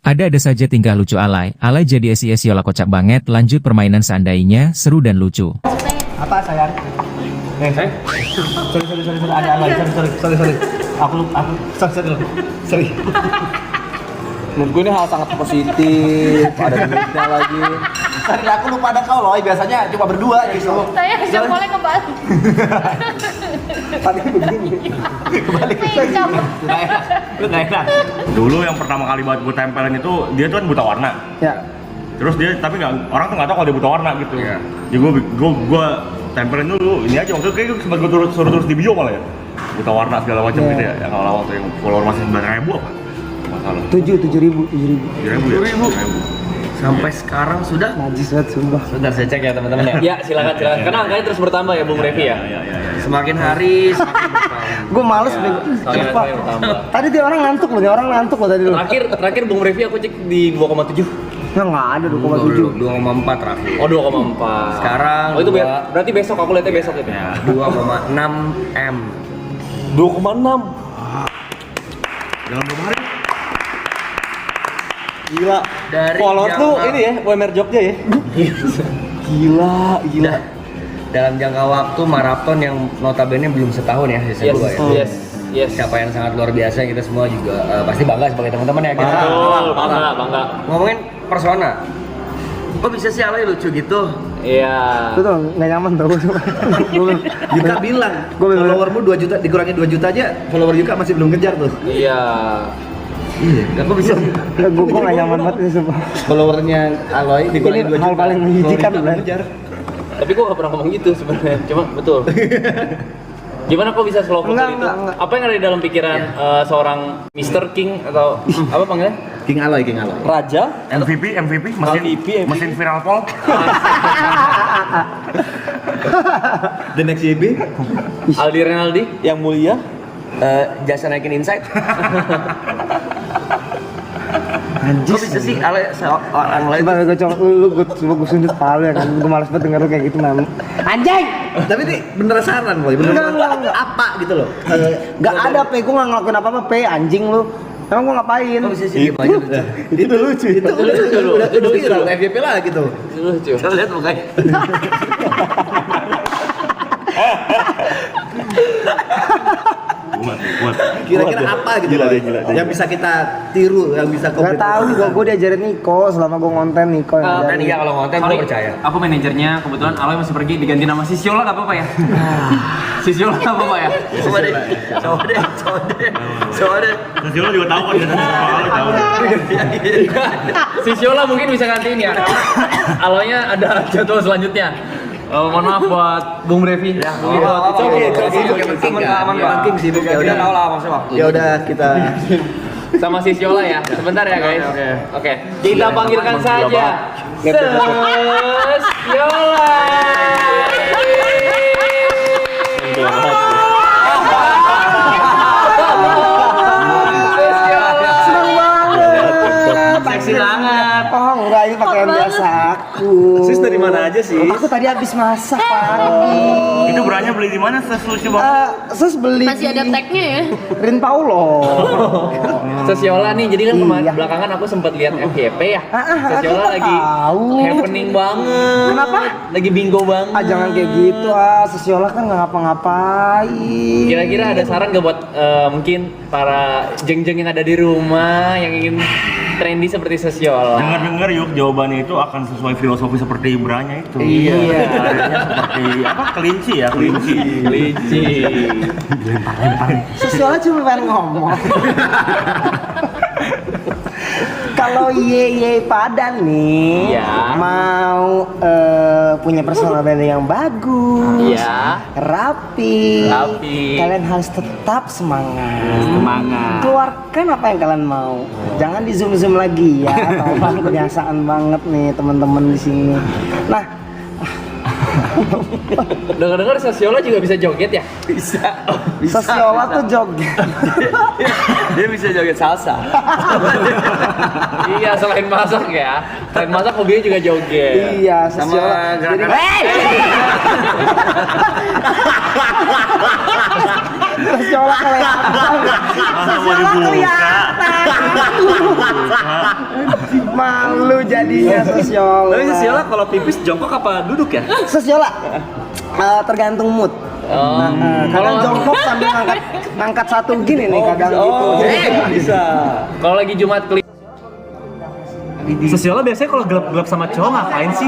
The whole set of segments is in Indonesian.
Ada saja tingkah lucu Alay. Alay jadi Siola kocak banget. Lanjut permainan seandainya, seru dan lucu. Apa sayang? Sorry. Ada Alay. Sorry. Aku sorry. Menurut gue ini hal sangat positif, ada duitnya lagi. Sorry, aku lupa ada kau loh. Biasanya cuma berdua gitu. Saya sudah mulai kembali. Tadi begini. Kebalik. Pinjam. Nggak enak. Dulu yang pertama kali buat gue tempelin itu dia tuh kan buta warna. Ya. Terus dia tapi nggak, orang tuh nggak tahu kalau dia buta warna gitu. Iya. Jadi gue tempelin dulu. Ini aja waktu itu kayak sempat gue suruh terus di bio malah ya. Buta warna segala macam Iya. gitu ya. Yang awal waktu yang follower masih 9.000 apa? Masalah. 7.000. 7.000 ya. Sampai sekarang sudah. Najis banget sumpah. Sudah saya cek ya teman-teman ya. Ya silakan. Karena angkanya terus bertambah ya Bung Revi ya. Iya. Semakin hari semakin bertambah. Gue males bego. Soalnya Sumpah. bertambah. Tadi dia orang ngantuk loh, tadi loh. Terakhir Bung Revi aku cek di 2,7. Nggak ada 2,7. 2,4 terakhir. Oh 2,4. Sekarang Oh itu dua- berarti besok aku lihatnya besok itu. Ya. 2,6 M. 2,6. Dalam berapa hari? Gila. Dari Polos jangka- tuh ini ya, UMR Jogja ya. Gila. Dalam jangka waktu maraton yang notabene belum setahun ya season 2 ya. Yes. Capaian sangat luar biasa yang kita semua juga pasti bangga sebagai teman-teman ya kita. Betul, bangga. Ngomongin persona. Kok bisa sih Alay lucu gitu? Iya. Betul, nggak nyaman tau gue. Yuka bilang, Gua bener-bener- followermu 2 juta, dikurangi 2 juta aja, follower Yuka masih belum kejar tuh. Iya. Iya, kok bisa sih? Gue nggak nyaman banget ini sumpah. Followernya Aloy dikurangi Ini 2 juta. hal paling menjijikan, follower Yuka Blan. belum kejar. Tapi gua gak pernah ngomong gitu sebenarnya. Cuma betul. Gimana kok bisa slow Enggak, itu? enggak. Apa yang ada di dalam pikiran seorang Mr. King atau apa panggilnya? King Aloy. Raja? MVP, MVP. mesin viral pol. The next YB. Aldi Renaldi yang mulia? Jasa naikin insight. Anjir. Kok bisa sih Alay orang lain Coba gue coba gue sundut palu ya kan. Gue males banget denger lu kayak gitu man. Anjing! Tapi ini beneran saran Boy, beneran Enggak. apa gitu loh. Gak ada pe, gue gak ngelakuin apa-apa pe, anjing lu. Emang gue ngapain? kok bisa sih diem aja gitu. Itu lucu. Itu udah viral, FYP lah gitu. Lucu. Kita lihat mukanya. Buat. Kira-kira apa gitu loh. Yang bisa kita tiru, yang bisa Gak tau juga, gue diajarin Niko selama gue konten Niko yang Dan ngajarin. iya kalau konten gue percaya. Aku manajernya, kebetulan Aloy masih pergi diganti nama Sisiola gak apa-apa ya? Sisiola gak apa-apa ya? Coba deh. Terus lo juga tahu kan ya, kalau tahu. Sisiola mungkin bisa gantiin ya. Aloynya ada jadwal selanjutnya. Mohon maaf buat Bung Revi. Ya, oke, aman King sih. Ya udah tahu lah maksudnya. Ya udah kita Sama Sisiola ya. Sebentar ya guys. Oke. Kita panggilkan Gila saja Sisiola. Seneng banget. Seksi banget. Oh enggak, ini pakaian biasa aku. Sis dari mana aja sih? Aku tadi habis masak pagi. Itu berannya beli di mana? Lucu banget. Sus beli Masih ada di tagnya ya? Rin Paulo. Sisiola nih, jadi kan kemarin Iya. belakangan aku sempat lihat FYP ya. Sisiola aku lagi tahu. happening banget. Kenapa? Lagi bingo banget. Jangan kayak gitu Sesiola kan nggak ngapa-ngapain. Kira-kira ada saran gak buat mungkin para jeng-jeng yang ada di rumah yang ingin trendy seperti Sisiola? Dengar-dengar yuk jawabannya itu akan sesuai filosofi seperti Ibranya itu. Iya. Caranya seperti apa? Kelinci ya, kelinci. Kelinci. Sesiola cuma pengen ngomong. Kalau ye pada nih Iya. mau punya personal branding yang bagus, Iya. rapi, kalian harus tetap semangat. Keluarkan apa yang kalian mau. Jangan di zoom lagi ya. Tolong kebiasaan banget nih teman-teman di sini. Nah, Dengar-dengar Sisiola juga bisa joget ya? Sesiola tuh joget. Dia bisa joget salsa. Iya, selain masak ya. Selain masak hobinya juga joget. Iya, Sama Sesiola. gerakan. Sosiola kelihatan. Sosiola kelihatan. Malu jadinya sosiola. Tapi Sosiola kalau pipis jongkok apa duduk ya? Sosiola tergantung mood. Kadang jongkok sambil ngangkat satu gini nih kadang gitu. Bisa. Kalau lagi Jumat klip Sosiola biasanya kalau gelap-gelap sama cowok ngapain sih?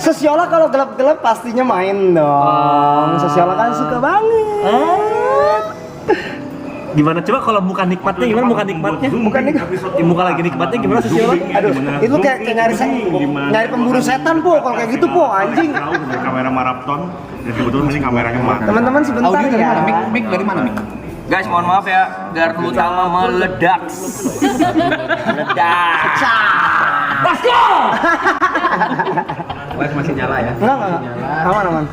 Sosiola kalau gelap-gelap pastinya main dong. Sosiola kan suka banget. Gimana coba kalau muka nikmatnya gimana muka nikmatnya? Bukan nih. Muka lagi nikmatnya gimana Sosiola? Aduh, itu kayak nyari pemburu setan po. Kalau kayak gitu po, anjing. Tahu dari kamera maraton dan kebetulan ini kameranya mati. Teman-teman sebentar ya. Mic dari mana mic? Guys, mohon maaf ya, gardu utama meledak. Meledak. Let's go. Light masih nyala ya? Enggak. Aman.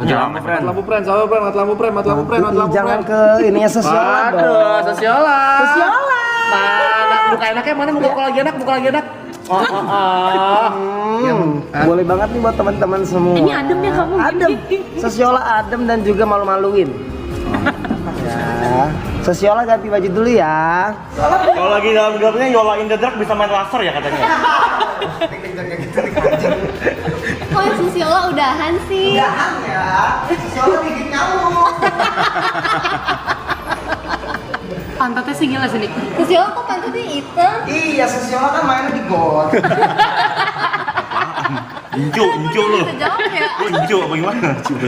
Lampu pren, Jangan ke ininya Sosiola dong. Aduh, Sosiola. Sosiola. Mana muka enaknya mana muka lagi enak. Boleh banget nih buat teman-teman semua. Ini adem ya kamu. Adem. Sosiola adem dan juga malu-maluin. Ya. Sosiola ganti baju dulu ya. Kalau lagi dalam gelapnya Yola in the Dark bisa main laser ya katanya. Kok Sosiola udahan sih? Udahan ya. Sosiola gigit nyamuk. Pantatnya sih gila sih. Sosiola kok pantatnya hitam? Iya, Sosiola kan mainnya di got. Injo lo. Bisa jawab ya? Lo injo apa gimana? Coba.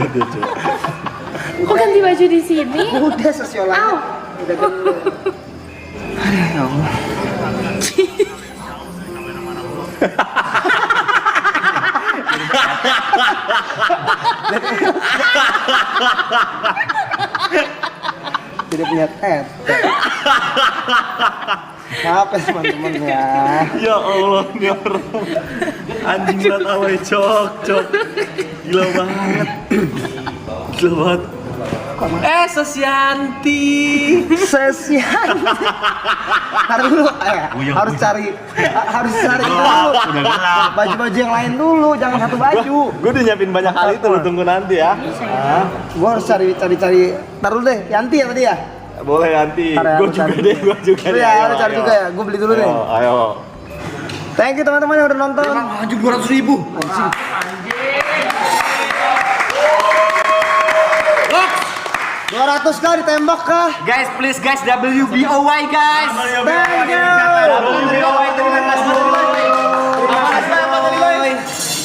Kok ganti baju di sini? Udah Sosiola. Au. Udah gendut. Aduh, ya Allah. Tidak punya tete. Maaf ya teman-teman ya. Ya Allah, ini orang anjing nggak tahu ya, cok. Gila banget. Sosianti. Sesian. Harus dulu, harus cari dulu. Udah gelap. Baju-baju yang lain dulu, jangan satu baju. Gue udah nyiapin banyak hal itu, lu tunggu nanti ya. Gua harus cari. Taruh deh, Yanti ya tadi ya. Boleh nanti. Ntar ya, Gue aku juga cari. deh, gue juga. Lu ya, harus cari juga ya. Gua beli dulu deh. Ayo. Thank you teman-teman yang udah nonton. Lanjut 200.000. 200 kah ditembak kah? Guys, please guys, WBOY guys. Thank you. WBOY terima kasih.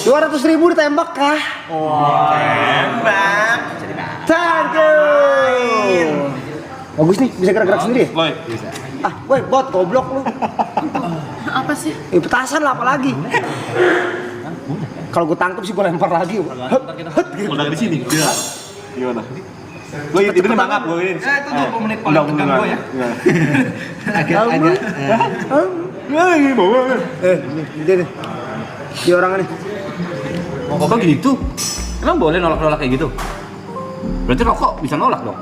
200.000 ditembak kah? Tembak. Thank you. Bagus nih, bisa gerak-gerak sendiri ya? Bisa. Ah, woi bot, goblok lu. Apa sih? Petasan lah apalagi. Kalau gue tangkep sih gue lempar lagi. Udah di sini. Iya. Gimana? Gue ini mangap gue ini. Itu 20 menit paling tegang gue ya. Agak. Ini bawa. Ini deh. Di orang nih. Kok gitu? Emang boleh nolak-nolak kayak gitu? Berarti rokok bisa nolak dong?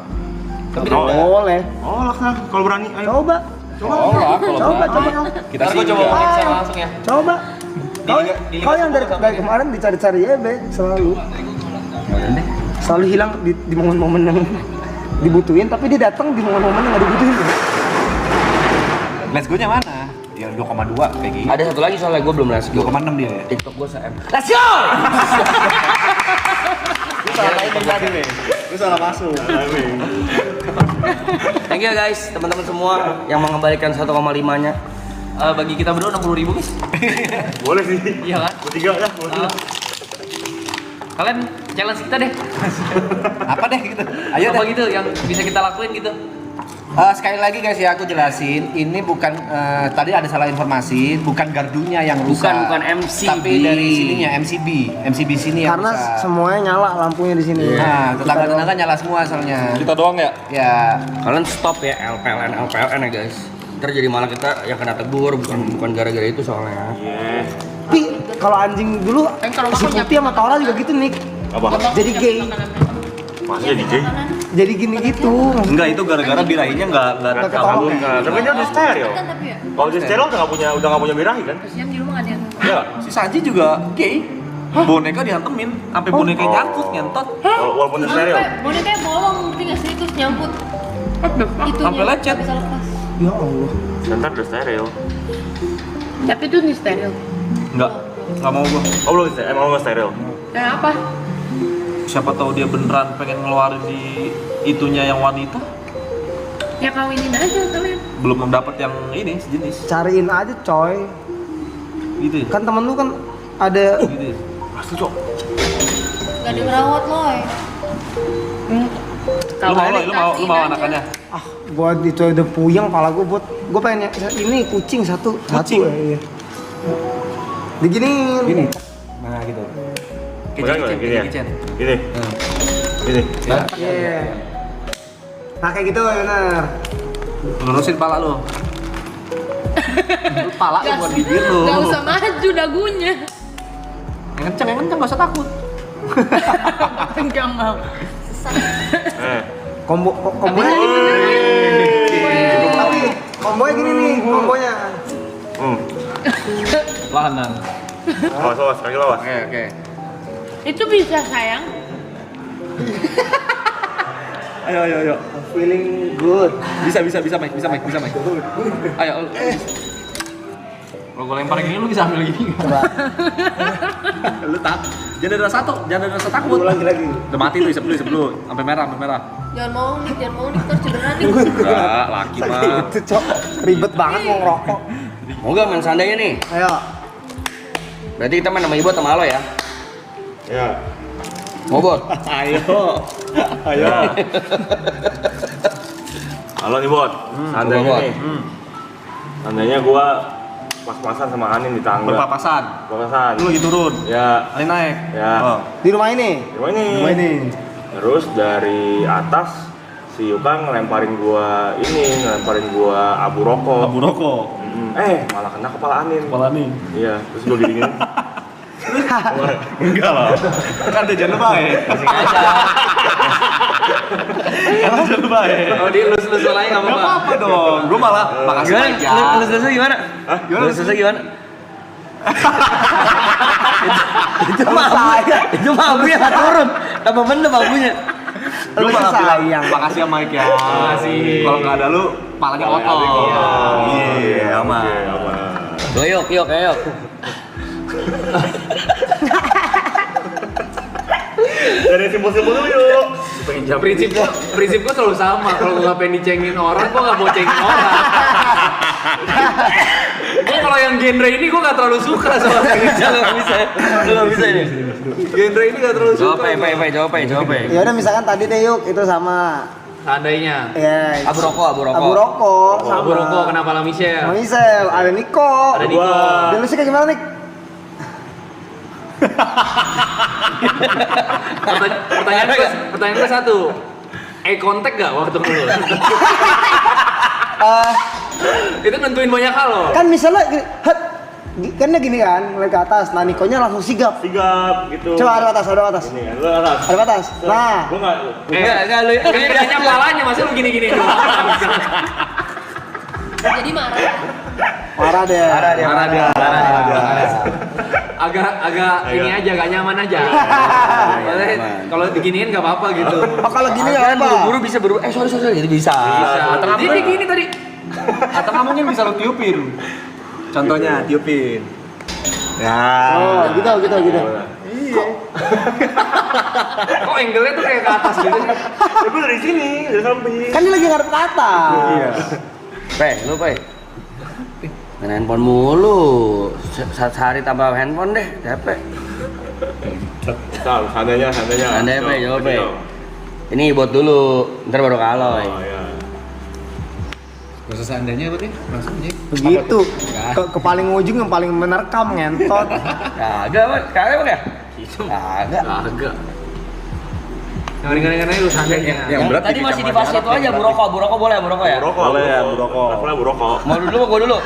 Tapi boleh. Oh, lah kalau berani ayo. Coba. Coba. Kita sih coba periksa langsung ya. Coba. Kau yang dari kemarin dicari-cari ya, Be, selalu. Selalu hilang di momen-momen yang dibutuhin, tapi dia datang di momen-momen yang nggak dibutuhin. Let's go-nya mana? Yang 2,2 kayak gini. Ada satu lagi soalnya gue belum let's go. 2,6 dia ya. TikTok gue se-M. Let's go! Lu salah lain tadi, nih. Lu salah masuk. Thank you guys, teman-teman semua yang mengembalikan 1,5-nya. Bagi kita berdua 60.000 guys. Boleh sih. Iya kan? Bertiga ya, boleh. Kalian challenge kita deh. Apa deh gitu? Ayo Apa deh. gitu yang bisa kita lakuin gitu. Sekali lagi guys ya, aku jelasin. Ini bukan tadi ada salah informasi, bukan gardunya yang rusak. Bukan MCB. Tapi dari sininya MCB sini yang Karena rusak. semuanya nyala lampunya di sini. Nah, tetangga-tetangga nyala semua soalnya. Kita doang ya? Ya, kalian stop ya LPLN ya guys. Ntar jadi malah kita yang kena tegur, bukan gara-gara itu soalnya. Tapi kalau anjing dulu, si Putih sama Tora juga gitu nih. Apa? Jadi gay. Masih DJ? Jadi gini gitu. Enggak, itu gara-gara birahinya enggak ketahuan. Tapi dia udah stereo. Kan tapi ya. Kalau di stereo udah enggak punya birahi kan? Kasihan di rumah nggak ada yang. Iya. Si Sanji juga gay. Boneka dihantemin, sampai boneka nyangkut ngentot. Walaupun di stereo. Bonekanya bolong, ngerti nggak sih? Terus nyangkut. Itunya Sampai lecet. nggak bisa lepas. Ya Allah. Ntar udah stereo. Tapi itu nih steril. Enggak mau gua. Oh belum stereo, emang lu stereo? Kenapa? Siapa tahu dia beneran pengen ngeluarin di itunya yang wanita. Ya kawinin aja kalian. Belum dapat yang ini sejenis. Cariin aja coy. Gitu ya? Kan temen lu kan ada Gitu ya? Pasti cok. Gak dimerawat loh. Lu mau anakannya? gua itu udah puyeng kepala gua pengen ini kucing satu. Iya. Diginiin. Gini. Nah gitu. Pegang nggak? Gini ya? Kicen. Gini. Gini. Iya. Nah kayak gitu bener. Lurusin pala lu. Lu pala lu buat bibir lu. Gak usah maju dagunya. Yang kenceng gak usah takut. Enggak mau. Kombonya tapi kombonya gini nih kombonya. Lahanan. Lawas, kaki lawas. Oke. Itu bisa sayang. Ayo. I'm feeling good. Bisa Mike. Ayo. Kalau gue lempar gini lu bisa ambil gini. Coba. Lu jangan ada rasa takut. Lagi. Udah mati tuh isep dulu sampai merah. Jangan mau nih terus cedera nih. Enggak, laki mah. Itu cok ribet banget mau ngerokok. Mau gak main seandainya nih? Ayo. Berarti kita main sama Ibu sama Alo ya? Ya. Mau Bot? Ayo. Halo nih Bot. Seandainya Bot. nih. Seandainya gua pas-pasan sama Anin di tangga. Berpapasan. Berpapasan. Lu lagi turun. Ya. Ali naik. Ya. Oh. Di rumah ini. Di rumah ini. Terus dari atas si Yuka ngelemparin gua abu rokok. Malah kena kepala Anin. Iya, terus gua gini. Enggak lah. Kan dia jangan baik. Oh, di lus-lus lain enggak Enggak apa-apa. apa dong. Gua malah makasih Gimana? aja. Lus-lusnya gimana? Lus-lusnya gimana? Itu mah abunya nggak turun. Apa bener abunya? Lu Lu malah bilang sayang. makasih ya Mike ya. Makasih. Kalau nggak ada lu, palanya kotor. Iya, aman. Yuk. Dari simpul-simpul dulu yuk. Prinsip gua selalu sama. Kalau gua nggak pengen dicengin orang, gua nggak mau cengin orang. Gua kalau yang genre ini gua nggak terlalu suka sama nggak bisa ini. Genre ini nggak terlalu suka. Jawab. Ya udah misalkan tadi deh yuk itu sama. Seandainya. Ya. Abu rokok. Abu rokok. Abu rokok kenapa lah Michelle? Sama Michelle, ada Niko. Ada Niko. Dan lu sih kayak gimana Nik? Pertanyaan gue satu. Contact gak waktu dulu? Itu nentuin banyak hal loh. Kan misalnya kan dia gini kan, mulai ke atas. Nah Nikonya langsung sigap. Sigap gitu. Coba ada atas. Ini kan, lu atas. Ada atas. Nah, Gua enggak. Enggak lu. Ini bedanya palanya, masa lu gini-gini doang. Jadi marah. marah dia. Agak ini aja, gak nyaman aja. Maksudnya kalau diginiin gak apa-apa gitu. Oh kalau gini ya apa? Buru-buru bisa sorry itu bisa. Bisa. Jadi gini tadi. Atau kamu mungkin bisa lu tiupin. Contohnya tiupin. Ya. Oh gitu. Kok angle-nya tuh kayak ke atas gitu sih? Tapi dari sini, dari samping. Kan dia lagi ngadep ke atas. Iya. Lu main handphone mulu. Sehari tambah handphone deh, capek. Seandainya. Andai jawab. Ini buat dulu, ntar baru kaloy. Oh iya. Gak usah seandainya berarti maksudnya. Begitu. Ke paling ujung yang paling menerkam ngentot. Kagak Bang ya? Kagak. Yang ringan-ringan aja lu seandainya. Yang berat Tadi masih di fase itu aja, Bu Rokok ya? Boleh ya, Bu Rokok. Mau dulu.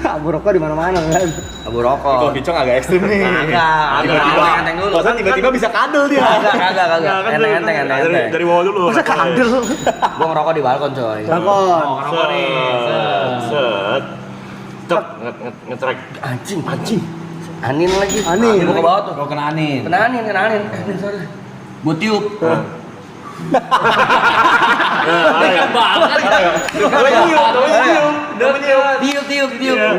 Abu rokok di mana-mana kan. Abu Rokok. Bicong agak ekstrim nih. Enteng dulu. Masa tiba-tiba bisa kadel dia. Kagak. Enteng. Dari bawah dulu. Masa kadel? Gua ngerokok di balkon, coy. Balkon. Ngerokok nih. Set. Cek ngetrek. Anjing. Anin lagi. Anin. Gua ke bawah tuh. Kau kena Anin. Kena Anin. Sorry. Gua tiup. Tiup.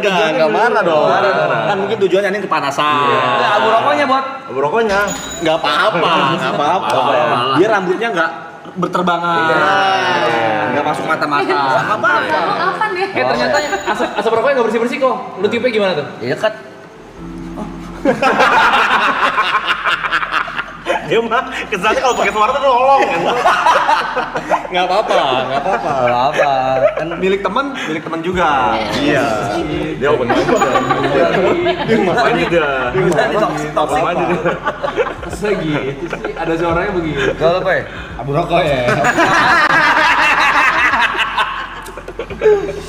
Enggak marah dong. Kan mungkin tujuannya ini kepanasan. Enggak, abu rokoknya, Bot. Abu rokoknya. Enggak apa-apa. Biar rambutnya enggak berterbangan. Enggak masuk mata-mata. Enggak apa-apa. Apa nih? Ternyata asap rokoknya nggak bersih kok. Lu tiupnya gimana tuh? Iya kan. Dia mah kesannya kalau pakai suara tuh nolong kan. Enggak apa-apa. Kan milik teman juga. Iya. Dia open mind. Open mind dia. Toxic. Masa gitu sih? Ada suaranya begitu. Kalau apa ya? Abu rokok ya.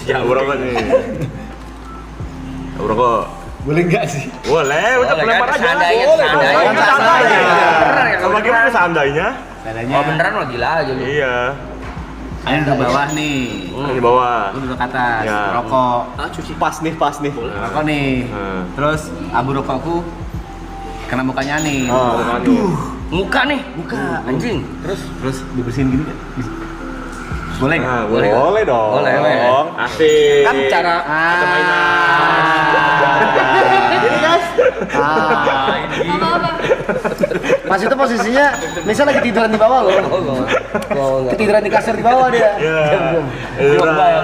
Ya, abu rokok nih. Abu rokok. Boleh enggak sih? Boleh, udah Boleh, lempar kan? aja. Seandainya. Kalau bagaimana seandainya? Oh beneran lo gila aja lu. Iya. Ayo ke bawah nih. Di bawah. Lu duduk atas. Ya. Rokok. Pas nih. Rokok nih. Terus abu rokokku kena mukanya nih. Muka nih, anjing. Terus dibersihin gini kan? Boleh nggak? Boleh dong. Boleh. Asik. Kan cara Ini guys. Apa-apa? Pas itu posisinya misal lagi tiduran di bawah loh. Ketiduran di kasur di bawah dia. Iya.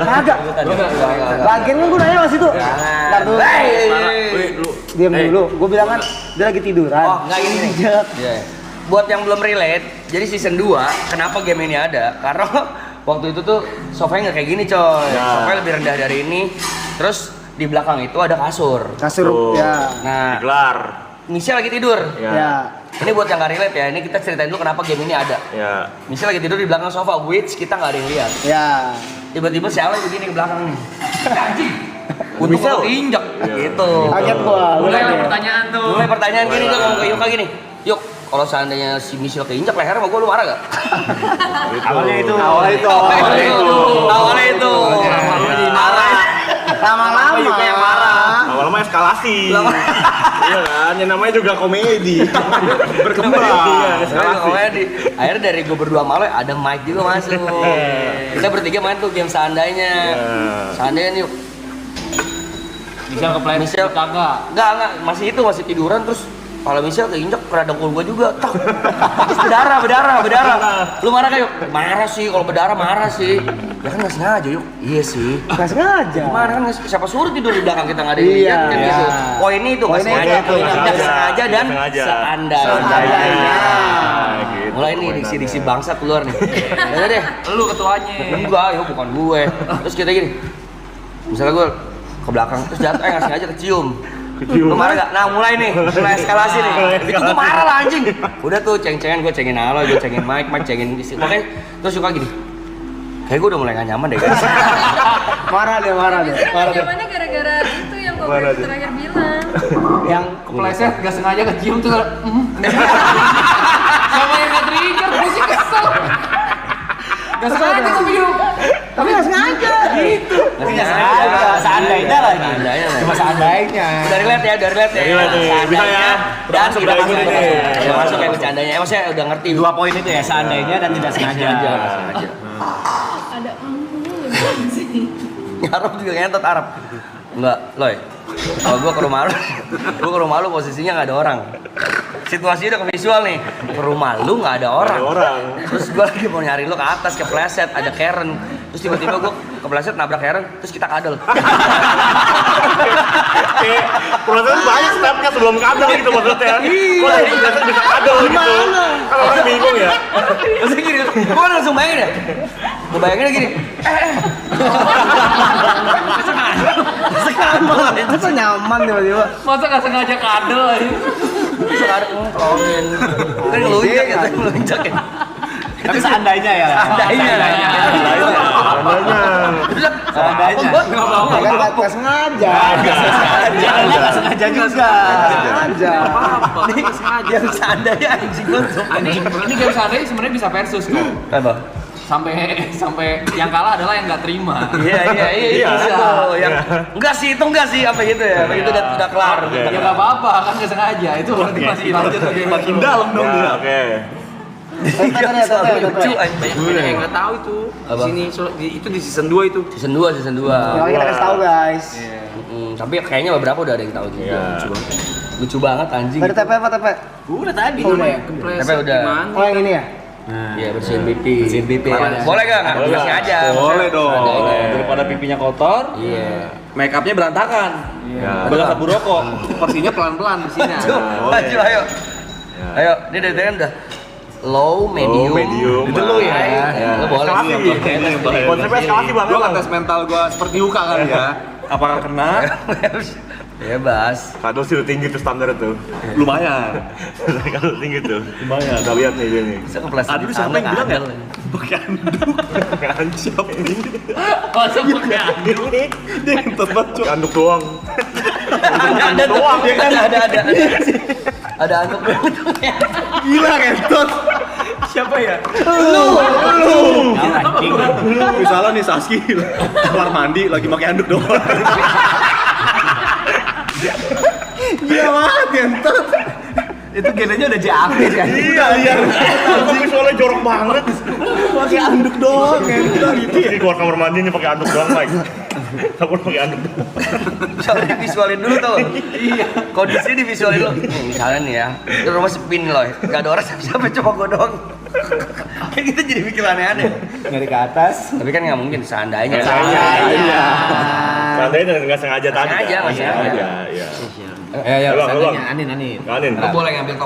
Kagak. Lagian kan gue nanya mas itu. Ntar dulu. Diam dulu. Gue bilang kan dia lagi tiduran. Oh, enggak ini nih. Iya. Buat yang belum relate, jadi season 2 kenapa game ini ada? Karena waktu itu tuh sofanya nggak kayak gini coy. Sofanya lebih rendah dari ini. Terus di belakang itu ada kasur. Kasur ya. Nah, Gelar. Michelle lagi tidur. Ya. Ini buat yang nggak relate ya. Ini kita ceritain dulu kenapa game ini ada. Ya. Michelle lagi tidur di belakang sofa, which kita nggak ada yang lihat. Ya. Tiba-tiba si Ale begini ke belakang nih. Anjing. Untung Michelle? gua keinjek gitu. Kaget gua. Mulai kaget. pertanyaan tuh. Mulai pertanyaan gini tuh ngomong ke Yuka gini. Yuk, kalau seandainya si Michelle keinjek leher sama gua, lu marah gak? Awalnya itu. Awalnya itu. Marah. Lama-lama. Yuka yang marah. Awalnya eskalasi. Iya kan, yang namanya juga komedi. Berkembang. Iya, eskalasi. Komedi. Akhirnya dari gua berdua malu ada Mike juga masuk. Kita bertiga main tuh game seandainya. Seandainya nih. Michelle kepleset Michelle kagak. Enggak, masih tiduran terus kalau Michelle keinjek kena dengkul gua juga. Tak. Terus berdarah. Lu marah kayak? Marah sih, kalau berdarah marah sih. Ya kan nggak sengaja yuk. Iya sih. Nggak sengaja. Gimana kan siapa suruh tidur di belakang kita nggak ada yang lihat kan gitu. Poin itu nggak Poinnya sengaja, itu, tidak sengaja dan sengaja. seandainya. Gitu, Mulai nih diksi-diksi bangsa keluar nih. Ya deh. Lu ketuanya. Enggak, ya bukan gue. Terus kita gini. Misalnya gue ke belakang terus jatuh nggak sengaja kecium. Lu marah gak? Nah mulai eskalasi nih. Itu gue marah lah anjing. Udah tuh ceng-cengan, gue cengin Alo, gue cengin Mike cengin isi. Makanya terus suka gini. Kayak gue udah mulai gak nyaman deh guys. Marah dia. Nyamannya gara-gara itu yang gue terakhir bilang. Yang Kepleset gak sengaja kecium tuh. Sama yang nggak trigger, gue sih kesel. Gak sengaja tapi yuk. tapi nggak sengaja. Gitu. Nggak sengaja. Seandainya lagi. Cuma seandainya. Dari lihat ya. Dari lihat nih, bisa ya. Dan Masuk tidak dari masuk sini nih. nih. Udah masuk ya bercandanya. Maksudnya udah ngerti. 2 poin itu ya, seandainya dan tidak sengaja. Ada sih. Arab juga ngentot Arab. Enggak, Loy. Kalau gua ke rumah lu posisinya nggak ada orang. Situasinya udah ke visual nih. Ke rumah lu nggak ada orang. Terus gua lagi mau nyari lu ke atas, kepleset, ada Karen. Terus tiba-tiba gua kepleset nabrak Karen, terus kita kadal. Kayak proses banyak stepnya sebelum kadal gitu maksudnya. Kok dari proses bisa kadal gitu? Kan orang bingung ya. Terus gini, gua langsung bayangin ya. Gua bayanginnya gini. Sekarang banget. Itu nyaman tiba-tiba. Masa gak sengaja kadel aja. Terus ada ngomongin. Kan ngelunjak ya, Tapi seandainya ya. Seandainya. Seandainya. Nggak sengaja. Nggak sengaja juga. Sengaja. Ini yang seandainya anjing gua. Ini game seandainya sebenarnya bisa versus kok. Apa? Sampai yang kalah adalah yang nggak terima. Iya itu yang enggak sih apa gitu ya. Itu udah kelar. Ya nggak apa-apa kan nggak sengaja itu berarti masih lanjut lagi. Makin dalam dong. Ya, oke. Lucu anjing. Banyak yang nggak tahu itu. Apa? Itu di season 2 itu. Season 2. Ya, kita kasih tahu guys. Tapi kayaknya beberapa udah ada yang tahu juga. Lucu banget anjing. Dari TP apa TP? Udah tadi. Udah ya? Tapi udah. Oh yang ini ya? Iya, bersihin pipi. Boleh gak? Biasanya aja. Boleh dong. Boleh. Daripada pipinya kotor, Iya. make upnya berantakan. Iya. Bekas sabu rokok. Porsinya pelan-pelan di sini. Maju ayo. Ayo, ini dari tadi kan udah low, medium. Itu lu ya. Lu boleh sih. Konsepnya eskalasi banget. Gua tes mental gua seperti Yuka kali ya. Apakah kena? Bebas. Kadang sih udah tinggi tuh standar tuh. Lumayan. Kadang tinggi tuh. Lumayan. Kita lihat nih dia nih. Bisa kepleset. Aduh, siapa yang bilang ya? Pakai anduk. Pakai anduk. Masa pakai anduk? Dia yang tempat cok. Anduk doang. Ada doang. Dia kan ada. Ada anduk. Gila kentot. Siapa ya? Lu. Misalnya nih Saski keluar mandi lagi pakai anduk doang. Gila banget kentot. Itu genenya udah JAP kan? Iya. Tapi soalnya jorok banget. Pakai anduk doang kentot gitu ya. Ini keluar kamar mandi nih pakai anduk doang lagi. Takut pakai anduk doang. Misalnya divisualin dulu tuh. Iya. Kondisinya divisualin dulu. Nih, misalnya nih ya, di rumah sepi nih loh. Gak ada orang siapa cuma gue doang. Kan kita jadi mikir aneh-aneh. Dari ke atas. Tapi kan nggak mungkin seandainya. Iya. Seandainya nggak sengaja tadi. Nggak sengaja. Iya. Ya, Bang, seandainya Anin. Kanin. Lu boleh ngambil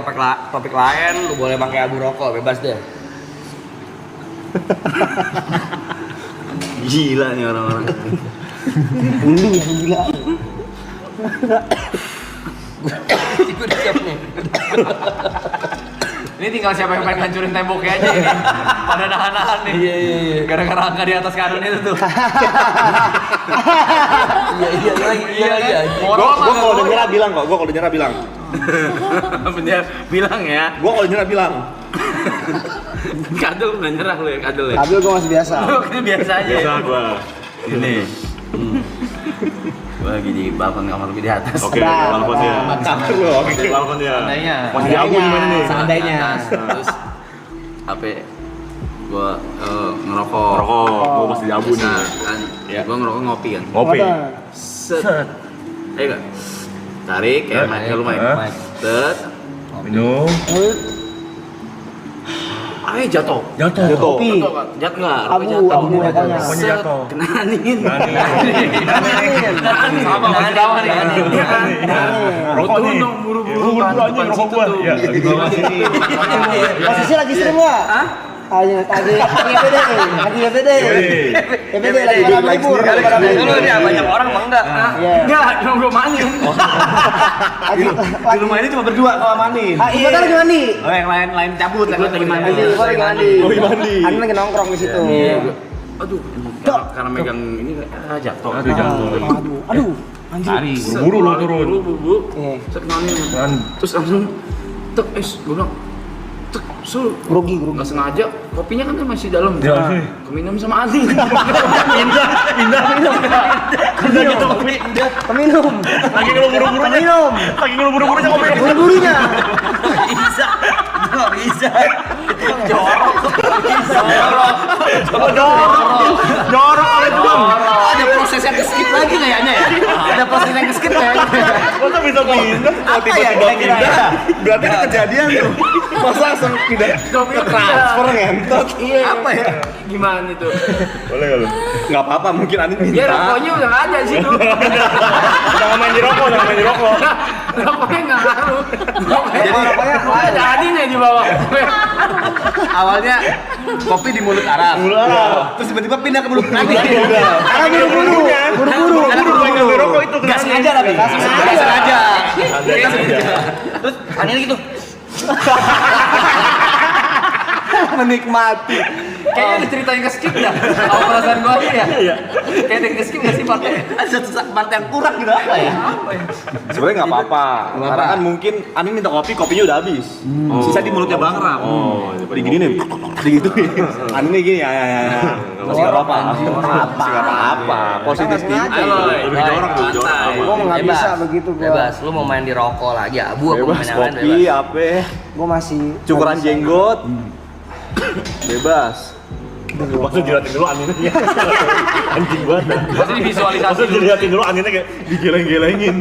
topik lain, lu boleh pakai abu rokok, bebas deh. Gila nih orang-orang. Lu yang gila. Gue udah siap nih. Ini tinggal siapa yang pengen hancurin temboknya aja ini. Pada nahan-nahan nih. Iya. Gara-gara angka di atas kanan itu tuh. Iya lagi. Gua kalau udah nyerah bilang kok. Gua kalau udah nyerah bilang. Bener bilang ya. Gua kalau nyerah bilang. Kadel nggak nyerah lu ya, kadel ya. Kabil gue masih biasa. Itu biasa aja. Biasa gua. Ini. Gua lagi di balkon kamar lebih di atas. Oke, Sedap. balkonnya. Mantap. Oke, balkonnya. Seandainya. Masih di abu gimana nih? Seandainya. Terus HP gua ngerokok. Rokok, gua masih di abu nih. Nah, kan gua ngerokok ngopi kan. Ngopi. Set. Ayo enggak? Tarik kayak main lu main. Set. Minum. Ayo jatuh. Kopi. Jatuh enggak? Abu rokoknya. Pokoknya jatuh. Kena Anin. Sama masih tawa nih. Rokok nih. Buru-buru Buru-buru aja depan rokok situ gua. tuh. Iya, lagi di bawah sini. Posisi lagi stream nggak? Hah? Lagi EBD, lagi EBD lagi pada libur. Dulu dia banyak orang emang enggak? Enggak, cuma gua manin. Di rumah ini cuma berdua kalau Mani. Iya, lagi mandi. Oh, yang lain cabut, gua lagi mandi. Gua lagi mandi. Lagi mandi. Ani lagi nongkrong di situ. Aduh, karena megang ini jatuh. Aduh, anjir. Lari. Buru-buru lu turun. Buru-buru. Iya. Set kenalin. Terus langsung tek gua bilang tek Grogi. nggak sengaja kopinya kan masih dalam. Iya. Keminum sama Adi. Udah gitu kopi. Peminum. Lagi ngelubur-burunya. Peminum. Lagi ngelubur-burunya kopi. Buru-burunya. Nggak bisa. Jorok oleh belum. Ada proses yang skip lagi kayaknya ya. Ada proses yang skip kayaknya. Masa bisa pindah? Kalau tiba-tiba pindah. Berarti itu kejadian tuh. Masa langsung pindah ke transfer ngentot. Iya. Apa ya? Gimana itu? Boleh nggak lu? Nggak apa-apa, mungkin Ani minta. Ya rokoknya udah nggak ada sih tuh. Jangan main di rokok, jangan main di rokok. Rokoknya nggak ngaruh. Jadi rokoknya Ada Adinya di bawah. Awalnya kopi di mulut Arab. Terus tiba-tiba pindah ke mulut Ani. karena buru-buru. Buru-buru pengen ngambil rokok itu. Nggak sengaja tapi. Nggak sengaja. Terus Ani gitu. Menikmati. Kayaknya diceritain ke skip dah. Kalau perasaan gua nih ya. Kayak ada ke skip nggak sih partnya? Ada satu part yang kurang gitu apa ya? Sebenarnya nggak apa-apa. Karena kan mungkin Ani minta kopinya udah habis. Sisa di mulutnya Bang Ram. Digini nih. Digituin. Ani nih gini ya. Masih nggak apa-apa. Masih nggak apa-apa. Positif Nggak thinking. sengaja. Lebih jorok tuh, jorok. Gua nggak bisa begitu gua. Bebas, lu mau main di rokok lagi abu apa Bebas main yang lain kopi, bebas. apa? Gua masih Cukuran jenggot. Bebas. Maksudnya dilihatin dulu aninnya. Anjing banget. Maksudnya divisualisasi. Maksudnya dilihatin dulu aninnya kayak digeleng-gelengin.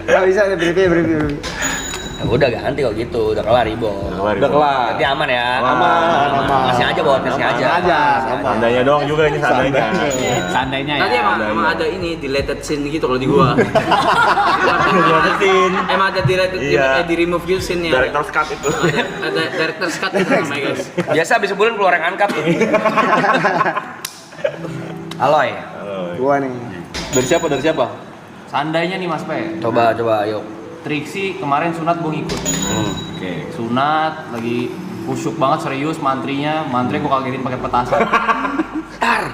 Gak bisa nih berhenti. Ya udah ganti kalau gitu, udah kelar Ibo. Udah kelar. Berarti aman ya. Aman. Kasih aja buat kasih aja. Seandainya doang juga ini seandainya. Seandainya ya. Tadi emang ada ini deleted scene gitu kalau di gua. Deleted scene. Emang ada deleted di remove gitu scene-nya. Director's cut itu. Ada director's cut itu namanya guys. Biasa habis sebulan keluar yang angkat tuh. Aloy. Gua nih. Dari siapa? Seandainya nih Mas Pe. Coba yuk. Triksi kemarin sunat gue ngikut. Oke. Sunat lagi kusyuk banget serius mantri gue kagetin pakai petasan. tar.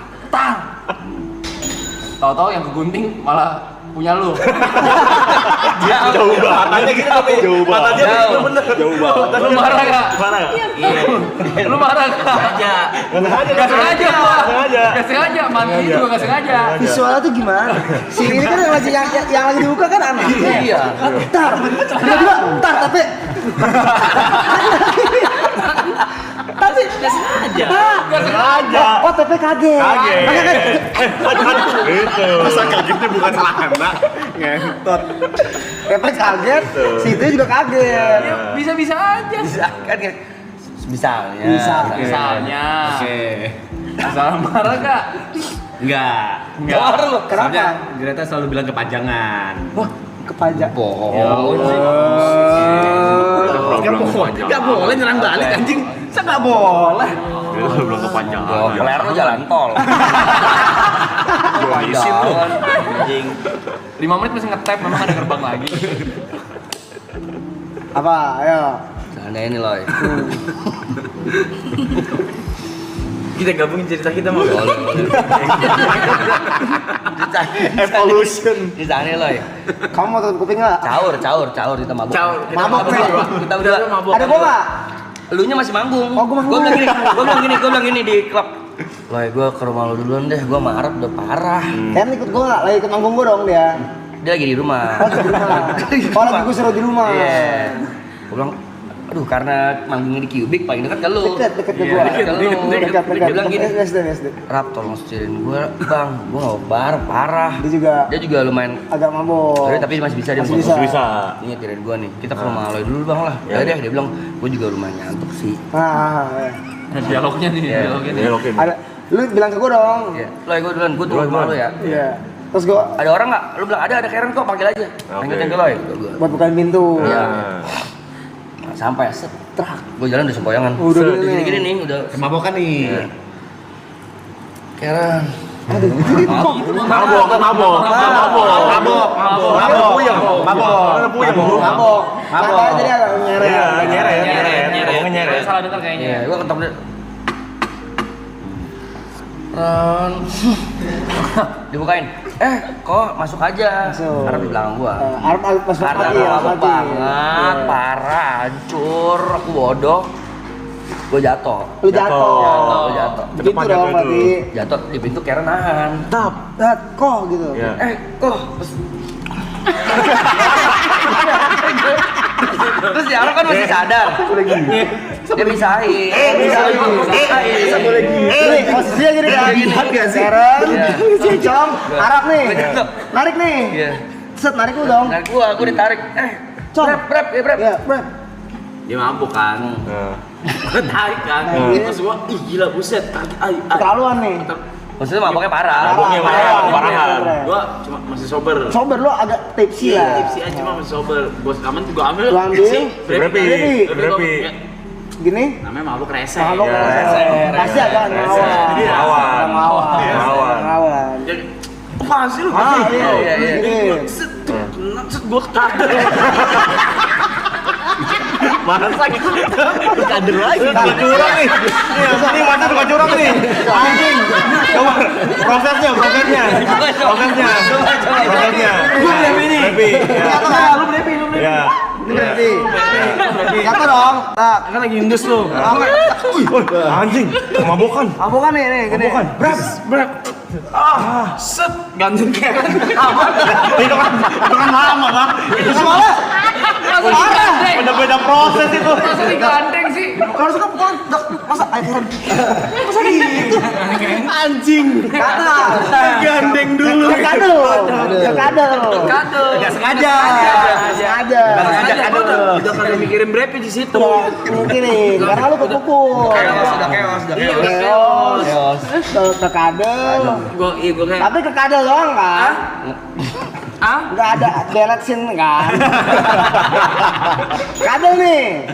Tahu-tahu yang kegunting malah punya lu. Jauh banget. Matanya gitu tapi jauh banget. Jauh banget. Lu marah gak? Iya. Lu marah gak? Gak sengaja. Mantri juga gak sengaja. Visualnya tuh gimana? Si ini kan yang lagi dibuka kan anaknya. Iya. Tar. Tiba-tiba tar tapi Gak sengaja. Oh, tapi kaget. Itu. Masa kagetnya bukan celana. Ngentot. Pepe kaget, si itu juga kaget. Bisa-bisa aja. Misalnya. Oke. Masalah marah gak? Enggak. Kenapa? Greta selalu bilang kepanjangan. Wah, kepajak. Gak boleh nyerang balik anjing. Saya gak boleh. Itu belum kepanjangan. Kelar lu jalan tol. Isin lu. Anjing. 5 menit masih nge-tap, memang ada gerbang lagi. Apa? Ayo. Seandainya ini Loy. Kita gabungin cerita kita mau. Evolution. Ini seandainya Loy. Kamu mau tutup kuping nggak? Caur kita mabuk. Mabok nih. Kita udah mabuk. Ada gua nggak? Elunya masih manggung. Oh, gua manggung. Gue bilang gini di klub. Loy, gue ke rumah lu duluan deh, gue marah udah parah. Kan ikut gua nggak? Lagi ikut manggung gua dong dia. Dia lagi di rumah. Oh, di rumah. Oh, lagi gua suruh di rumah. Iya. Gue bilang, aduh karena manggungnya di Cubic paling dekat ke lu. Dekat ke gua. Dekat. Dia bilang gini, SD. Rap tolong setilin gue, bang, gue nggak bar parah. Dia juga lumayan agak mabok. tapi masih bisa dia Masih Bisa. Ini tirain gue nih, kita ke rumah Aloy dulu bang lah. Ya deh, dia bilang, gue juga lumayan ngantuk sih. Dialognya nih. Ada, lu bilang ke gua dong. Iya. Loy, gue duluan, gue tunggu rumah lu ya. Iya. Terus gua Ada orang nggak? Lu bilang ada Karen kok, panggil aja. Panggil Loy. buat bukain pintu. Iya. Sampai setrak, gue jalan udah sempoyangan. Udah gini nih, udah Kemabokan nih. Iya. Karen. Mabok. Jadi agak Nyeret. Salah dengar kayaknya. Iya, gue ketemu dia. Dibukain. Kok masuk aja. Arab di belakang gua. Arab pas Karena pagi. gua banget, parah, hancur, aku bodoh. Gua jatuh. Lu jatuh. Gua jatuh. Gitu dong berarti. Jatuh di pintu Karen nahan. Kok gitu. Kok. Terus si Arab kan masih sadar. Dia misahin. Satu lagi. Nih, posisinya gini kan. Karen, Cong, Arab nih. Narik nih. Iya. Set, narik lu dong. Nah, gua ditarik. Cong. Brep. Ya, brep. Dia mabuk kan. Tarik kan. Terus gua gila buset. Keterlaluan nih. Maksudnya maboknya parah. Parahan. Gua cuma masih sober. Sober lu agak tipsy lah. Tipsy aja cuma masih sober. Gua rekaman tuh gua ambil. Lu ambil. Brepi. Gini. Namanya mabuk rese. Mabok pasti agak ngelawan. Jadi apaan sih lu? Iya. Set gua kader. Masa gitu. Kader lagi. Tukang curang nih. Ini mata tukang curang nih. Anjing. Coba prosesnya. Lu brepi. Lu brepi. Ya. Brepi. Kata dong. Tak. Kan lagi indus lu. Anjing. Mabokan. Mabokan nih, gini. Brep. Set ganteng Karen. Itu kan lama, Bang. Itu malah. Parah. Beda-beda proses itu. Masa digandeng sih? Kalau suka pukul masa air masa gitu. Anjing. Kata. Gandeng dulu. Kado. Enggak sengaja. Udah kali mikirin berapa di situ. Mungkin nih, karena lu kepukul. Keos. Ke kadel. Gua kayak Tapi ke kadel doang kan? Nggak ada delete scene kan? Kadel nih.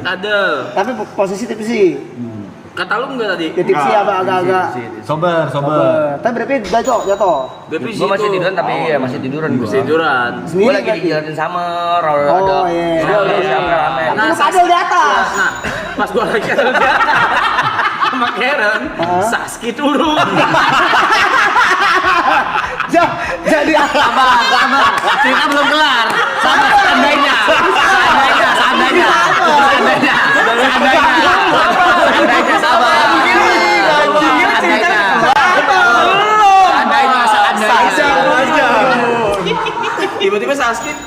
ada. Tapi posisi tipsi. Kata lu enggak tadi? Ya tipsi agak-agak. Sober. Tapi berarti jatuh. Berapa Gue masih tiduran tapi iya masih tiduran gue. tiduran. Gue lagi dijelatin summer, ada. Oh iya. Rame. Nah, kadel di atas. Nah, pas gua lagi ada di atas sama Karen, Saski turun. Jadi Sabar. Cerita belum kelar. Sabar, seandainya. Sabar. Tiba-tiba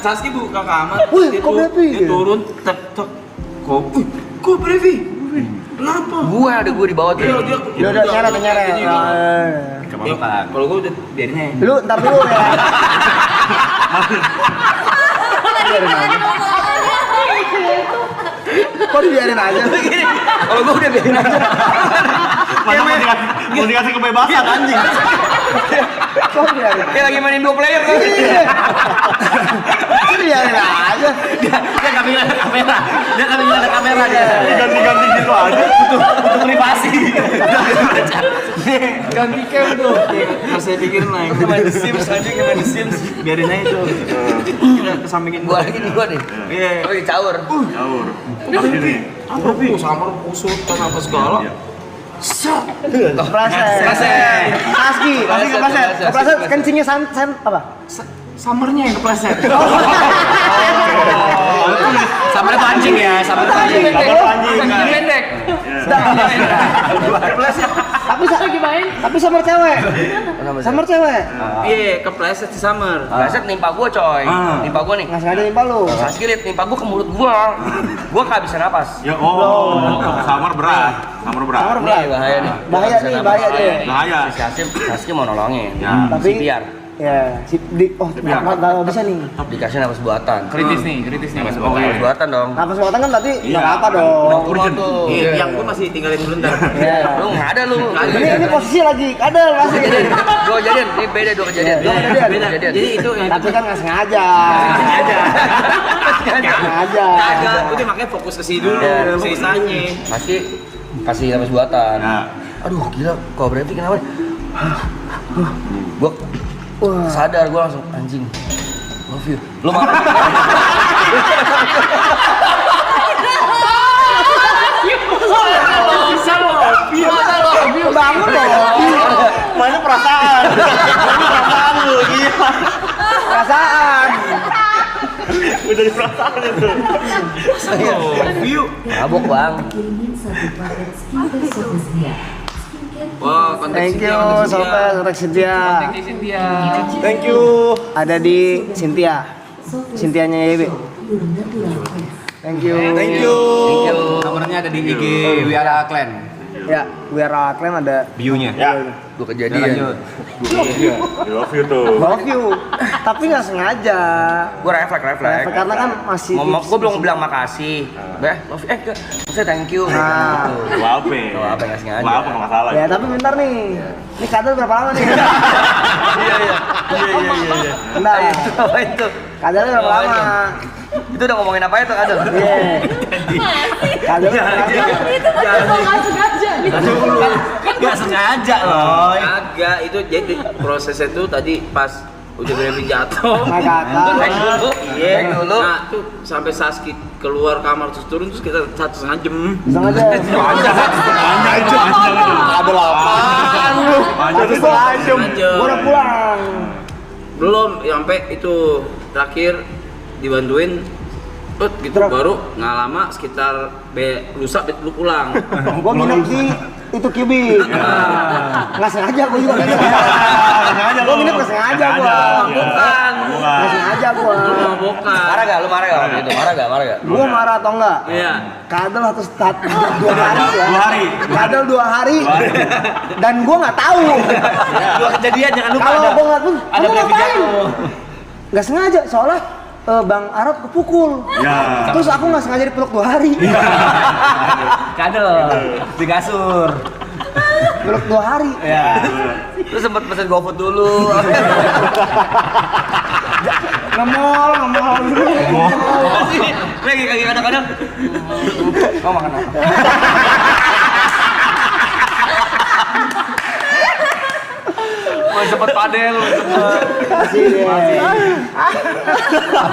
Saski buka kamar. Wih, kok Brevi? Dia turun, tek. Kok Brevi? Kenapa? Ada gue di bawah tuh. Dia udah nyeret. Kalau gue udah biarin aja. Lu ntar dulu ya. Kok dibiarin aja? Kalau gue udah biarin aja. Mau dikasih kebebasan anjing. Kok dibiarin? Kayak lagi mainin 2 player kan. Kok dibiarin aja? Dia nggak bilang ada kamera dia. Ganti-ganti gitu aja. Butuh privasi. Ganti cam tuh. Pas saya pikirin lah. Main The Sims aja kayak main The Sims. Biarin aja tuh. Kita kesampingin. Gue lagi nih gue nih. Iya. Oh iya caur. Jauh. Sini. Apa Pi? Samar kusut apa segala. Kepleset. Saski kepleset. Kencingnya san apa? Samarnya yang kepleset. Samarnya pancing ya, samarnya pancing. Pendek. Kepleset. Tapi sama cewek. Iya, kepleset si Samar. Biasa nimpa gue coy. Nimpa gue nih. Nggak sengaja nimpa lu. Saski liat nimpa gue ke mulut gue. Gue kehabisan napas. Ya samar berat. Nih bahaya nih. Bahaya deh. Bahaya. Saski mau nolongin. Tapi CPR. ya, nggak bisa nih. Dikasih napas buatan. Kritis nih. Napas buatan dong. Nafas buatan kan berarti nggak apa dong. Mau ke rumah tuh. Iya, yang gua masih tinggalin dulu ntar. Iya. Lu nggak ada lu. Ini posisi lagi kadal masih. Dua kejadian. Ini beda 2 kejadian. Beda. Jadi itu yang Tapi kan nggak sengaja. Sengaja. Kagak, udah makanya fokus ke sini dulu, sisanya. Kasih napas buatan. Aduh gila, kok berarti kenapa? Gua sadar, gua langsung anjing. Love you. Lu marah. Bangun dong. Mana perasaan lu gila. Perasaan. Udah di perasaan itu. Mabok bang. Wah, konten Thank you, Sobat Cynthia. Thank you. Ada di Cynthia-nya Yebe. Thank you. Nomornya ada di IG Wiara Clan. Ya, Wiara Clan ada Bio-nya. Ya. 2 kejadian. Love you tuh. love you. Tapi nggak sengaja. Gua refleks. Karena kan masih Gua belum bilang makasih. Love you. Maksudnya thank you. Nah. Gitu. Apa? Apa nggak sengaja. Apa nggak masalah. Ya, tapi bentar nih. Ini kadal berapa lama nih? Iya. Bentar. Apa itu? Kadalnya berapa lama? Itu udah ngomongin apa itu kadal? Iya. Kadal berapa lama? Gak sengaja loh. Agak itu jadi prosesnya tuh tadi pas udah Brevi jatuh. Hang dulu. Iya. Nah tuh sampai Saski keluar kamar terus turun terus kita 1,5 jam. Sengaja. Ada lapang lu. Gua udah pulang. Belum sampai itu terakhir dibantuin gitu baru nggak lama sekitar lusa lu pulang. Gua nginep di itu Cubic. Nggak sengaja gue juga gitu. Gue nginep nggak sengaja gue. Bukan. Nggak sengaja gue. Bukan. Marah gak? Lu marah gak waktu itu? Marah gak? Gue marah atau enggak? Iya. Kadal atau start 2 hari ya. 2 hari. Kadal 2 hari. Dan gue nggak tahu. Dua kejadian jangan lupa Kalau ada. gue nggak pun, Ada kamu Brevi ngapain? jatuh. Nggak sengaja, soalnya Bang Arab kepukul. Ya. Terus aku nggak sengaja dipeluk 2 hari. Kadel di kasur. Peluk 2 hari. Ya. Lu sempet pesen GoFood dulu. Ngemol. Lagi kadang-kadang. Mau makan apa? Masih sempet padel. Masih deh.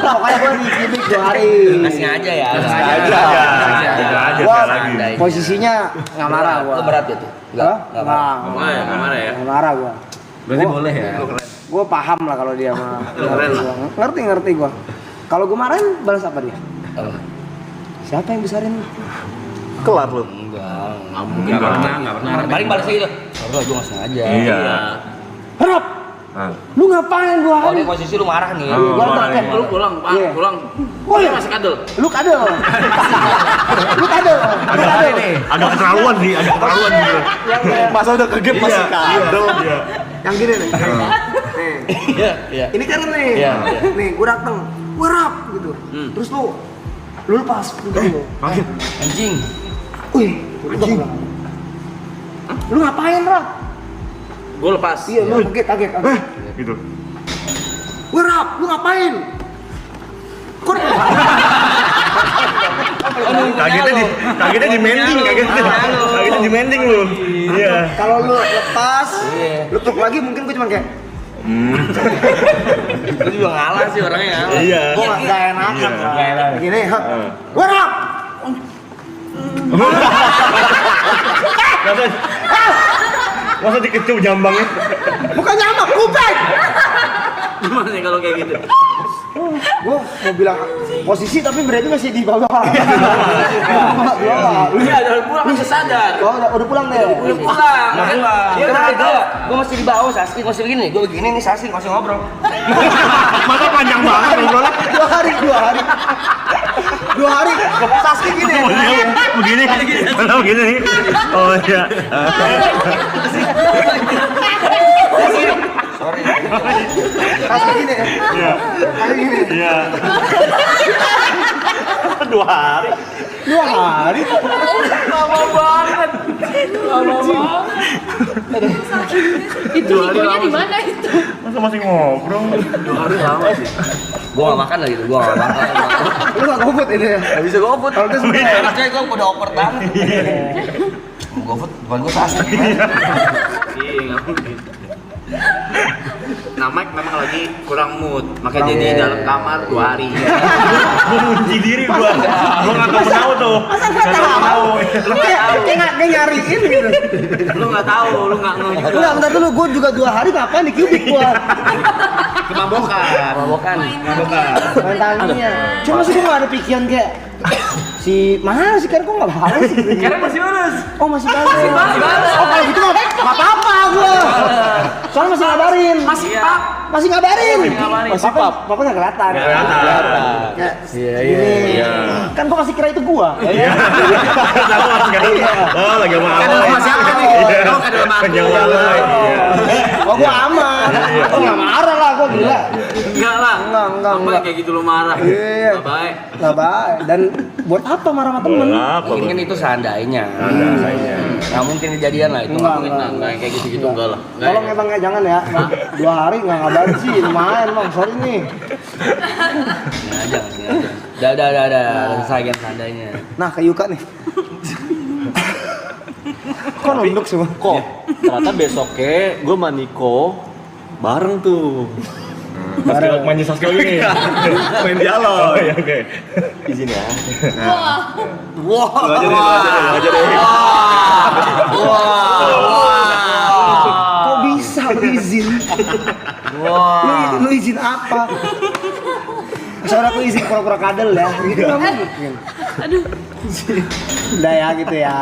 Pokoknya gue di Cubic 2 hari. Nggak sengaja ya. Aja Gua lagi. posisinya nggak marah gue. Lu berat gitu? Nggak Marah ya. Nggak marah gue. Berarti boleh ya. Gue paham lah kalau dia mah. Ngerti gue. Kalau gue marahin balas apa dia? Apa? Siapa yang besarin? Kelar lu. Enggak. Nggak pernah. Paling balas gitu. Enggak, gue nggak sengaja. Iya. Harap, lu ngapain 2 Oh, hari? di posisi lu marah nih. Gua marah pakai. nih. Lu pulang, Pak. Iya. Pulang. Oh, iya. Masih kadel. Lu kadel. Lu kadel. Agak keterlaluan nih, agak keterlaluan gitu. Masa udah kegep masih kadel. Yang gini nih. Nih. Iya. Ini kan nih. Iya. Nih, gua dateng. Gua rap gitu. Terus lu lepas gitu. Anjing. Wih, anjing. Lu ngapain, Rap? Gue lepas. Iya, lu kaget. Gitu. Gua rap, lu ngapain? Kok Kagetnya di mending, kagetnya di mending lu. Iya. kalau lu lepas, lu peluk lagi mungkin gua cuma kayak Lu juga ngalah sih orangnya ngalah. Iya. gua nggak enakan. Gini, gua rap. Masa dikecup jambangnya? Bukan nyamak, kuping. Gimana nih kalau kayak gitu? Gua mau bilang posisi tapi berarti masih di bawah. Iya, udah pulang masih sadar. Oh, udah pulang deh. Udah pulang. Dia gue masih di bawah, Sasti masih begini. Gue begini nih, Sasti masih ngobrol. Masa panjang banget ngobrolnya? 2 hari. 2 hari. Saski gini. Begini. Begini. Oh iya. Sorry. Saski gini. Iya. Kayak gini. Iya. 2 hari. 2 hari. Lama banget. Itu videonya di mana itu? Masa masih ngobrol? 2 hari lama sih. Gue gak makan lagi tuh, gue gak makan. Lu gak GoFood ini ya? Gak bisa GoFood. Kalau dia sebenarnya Anaknya gue udah awkward banget. GoFood, bukan gue Sasti. Iya, nggak mungkin. Nah, Mike memang lagi kurang mood, makanya jadi dalam kamar 2 hari. Gua ngunci diri gua. Gua enggak tahu tuh. Enggak tahu. kayak nyariin gitu. Lu nggak tahu, lu nggak ngeh juga. Enggak, bentar dulu. Gua juga 2 hari ngapain di Cubic gua. Kemabokan. Mabokan. Main talinya. Cuma sih gua gak ada pikiran kayak si mana sih Karen kok nggak balas sih? Karen masih balas. Oh masih balas. Oh kalau gitu mah nggak apa-apa gua. Soalnya masih ngabarin. Masih ngabarin. Masih pap. Papa nggak kelihatan. Kayak iya. Kan gua masih kira itu gua. Iya. Oh, lagi sama Kadal sama siapa nih? Oh, kadal sama aku. Oh gua aman. Oh nggak marah lah gua gila. Enggak lah. Enggak. Apa kayak gitu lu marah? Iya. Nggak baik. Nggak baik. Dan buat apa marah sama temen? Mungkin kan itu seandainya. Nggak mungkin kejadian lah itu. Enggak. Enggak kayak gitu-gitu enggak lah. Tolong ya bang ya jangan ya. 2 hari nggak ngabarin sih lumayan bang. Sorry nih. Sengaja. Udah. Selesai kan seandainya. Nah ke Yuka nih. Kok nunduk semua? Kok ternyata besoknya gue sama Niko bareng tuh. Pas kita main Sasuke gini. Main dialog. Oh iya oke. Izin ya. Wah. Wah. Aja deh. Kok bisa lu izin? Lu izin apa? Soalnya aku izin pura-pura kadal ya. Gitu nggak mungkin. Aduh. Udah ya gitu ya.